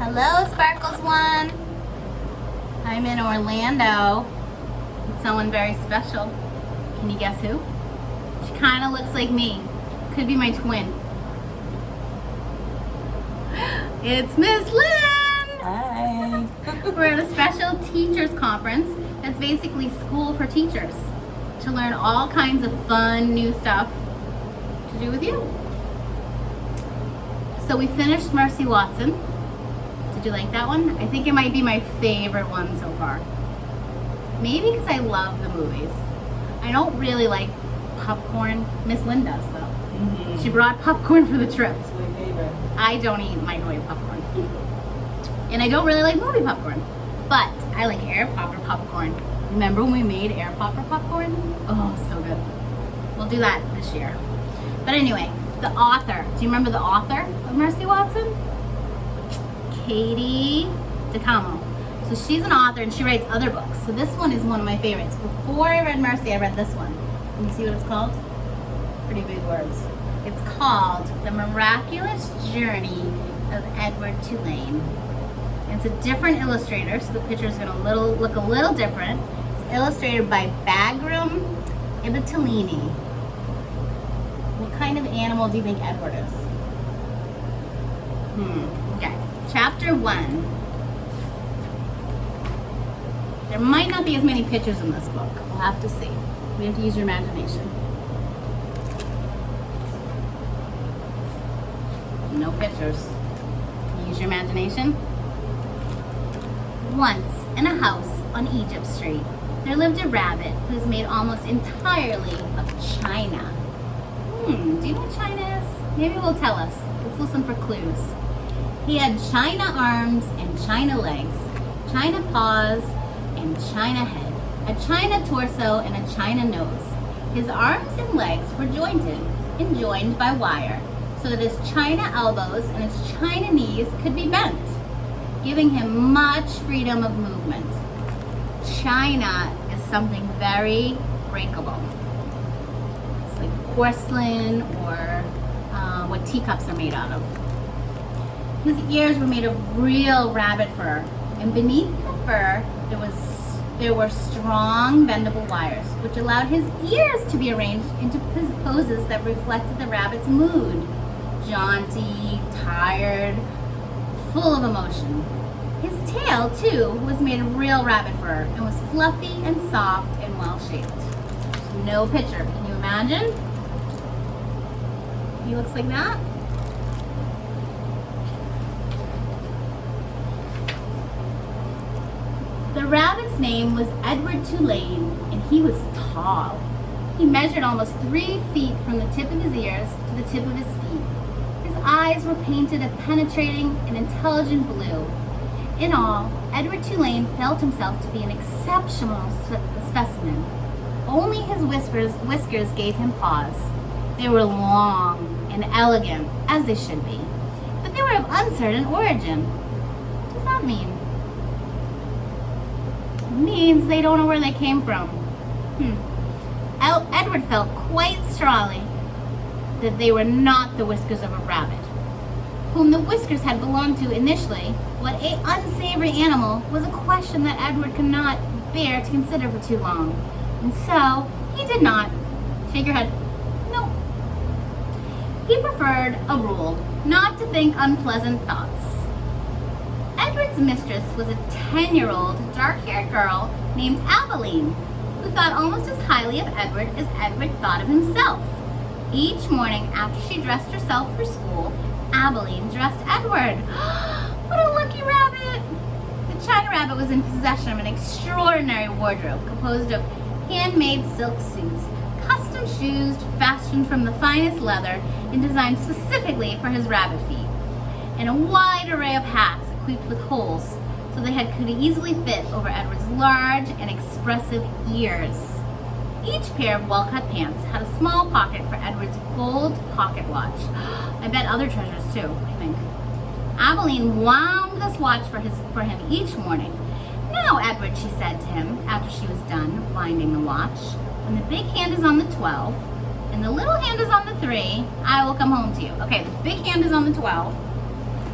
Hello, Sparkles One. I'm in Orlando with someone very special. Can you guess who? She kind of looks like me. Could be my twin. It's Miss Lynn! Hi! We're at a special teachers conference that's basically school for teachers to learn all kinds of fun new stuff to do with you. So we finished Mercy Watson. Did you like that one? I think it might be my favorite one so far. Maybe because I love the movies. I don't really like popcorn. Miss Lynn does though. Mm-hmm. She brought popcorn for the trip. It's my favorite. I don't eat microwave popcorn. And I don't really like movie popcorn. But I like air popper popcorn. Remember when we made air popper popcorn? Oh, so good. We'll do that this year. But anyway, the author. Do you remember the author of Mercy Watson? Katie DeCamo. So she's an author and she writes other books. So this one is one of my favorites. Before I read Mercy, I read this one. Can you see what it's called? Pretty big words. It's called The Miraculous Journey of Edward Tulane. It's a different illustrator, so the picture is going to look a little different. It's illustrated by Bagram Ibitolini. What kind of animal do you think Edward is? Okay. Chapter 1. There might not be as many pictures in this book. We'll have to see. We have to use your imagination. No pictures. Use your imagination. Once, in a house on Egypt Street, there lived a rabbit who's made almost entirely of china. Do you know what china is? Maybe it will tell us. Let's listen for clues. He had china arms and china legs, china paws and china head, a china torso and a china nose. His arms and legs were jointed and joined by wire, so that his china elbows and his china knees could be bent, giving him much freedom of movement. China is something very breakable. It's like porcelain or what teacups are made out of. His ears were made of real rabbit fur, and beneath the fur there were strong bendable wires, which allowed his ears to be arranged into poses that reflected the rabbit's mood. Jaunty, tired, full of emotion. His tail, too, was made of real rabbit fur and was fluffy and soft and well-shaped. No picture. Can you imagine? He looks like that. The rabbit's name was Edward Tulane, and he was tall. He measured almost 3 feet from the tip of his ears to the tip of his feet. His eyes were painted a penetrating and intelligent blue. In all, Edward Tulane felt himself to be an exceptional specimen. Only his whiskers gave him pause. They were long and elegant, as they should be, but they were of uncertain origin. What does that mean? It means they don't know where they came from. Edward felt quite strongly that they were not the whiskers of a rabbit, whom the whiskers had belonged to initially. What unsavory animal was a question that Edward could not bear to consider for too long. And so, he did not shake your head. No. He preferred a rule, not to think unpleasant thoughts. Edward's mistress was a 10-year-old, dark-haired girl named Abilene, who thought almost as highly of Edward as Edward thought of himself. Each morning, after she dressed herself for school, Abilene dressed Edward. What a lucky rabbit! The china rabbit was in possession of an extraordinary wardrobe composed of handmade silk suits, custom shoes fashioned from the finest leather and designed specifically for his rabbit feet, and a wide array of hats equipped with holes so they could easily fit over Edward's large and expressive ears. Each pair of well-cut pants had a small pocket for Edward's gold pocket watch. I bet other treasures too, I think. Abilene wound this watch for him each morning. "Now, Edward," she said to him after she was done winding the watch, "when the big hand is on the 12 and the little hand is on the 3, I will come home to you." Okay, the big hand is on the 12,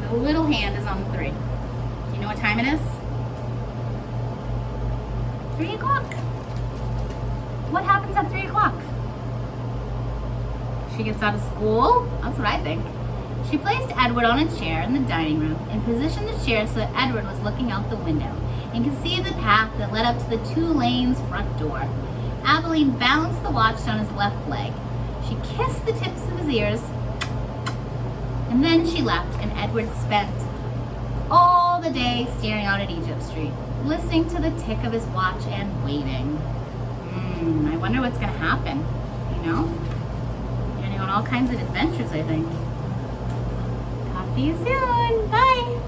the little hand is on the 3. know what time it is? 3 o'clock. What happens at 3 o'clock? She gets out of school? That's what I think. She placed Edward on a chair in the dining room and positioned the chair so that Edward was looking out the window and could see the path that led up to the 2 lanes front door. Abilene balanced the watch on his left leg. She kissed the tips of his ears, and then she left, and Edward spent all the day staring out at Egypt Street, listening to the tick of his watch and waiting. I wonder what's going to happen, you know? You're going to go on all kinds of adventures, I think. Talk to you soon. Bye.